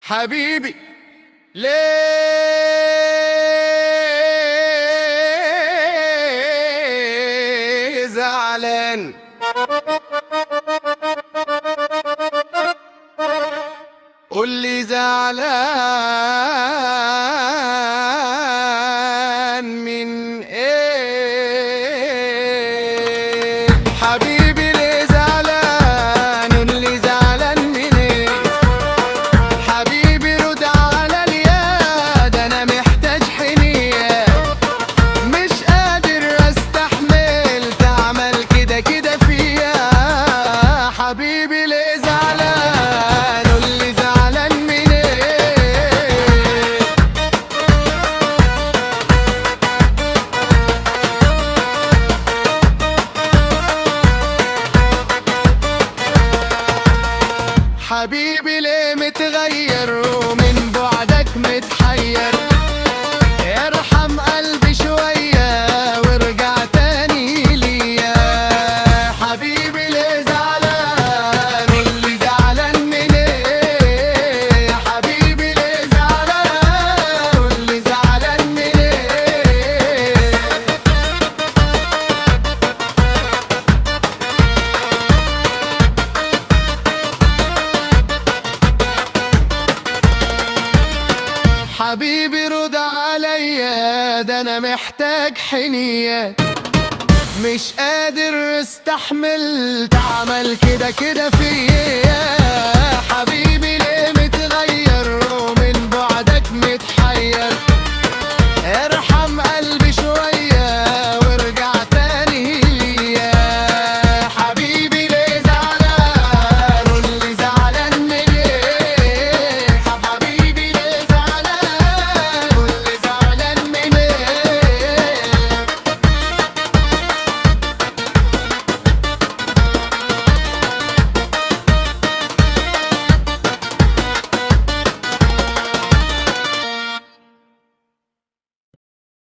حبيبي ليه زعلان؟ قول لي زعلان من ايه؟ حبيبي ليه زعلان؟ قول لي زعلان من ايه؟ حبيبي رد على الياد، انا محتاج حنية، مش قادر استحمل تعمل كده كده فيا. حبيبي ليه زعلان؟ قول لي زعلان من ايه؟ حبيبي ليه متغير ومن بعدك متحير؟ ارحم قلبي شوية وارجع تاني ليا. حبيبي ليه زعلان؟ قولي زعلان من ايه؟ حبيبي ليه زعلان؟ قولي زعلان من ايه؟ حبيبي رد عليا، ده انا محتاج حنية، مش قادر استحمل تعمل كده كده فيا. حبيبي ليه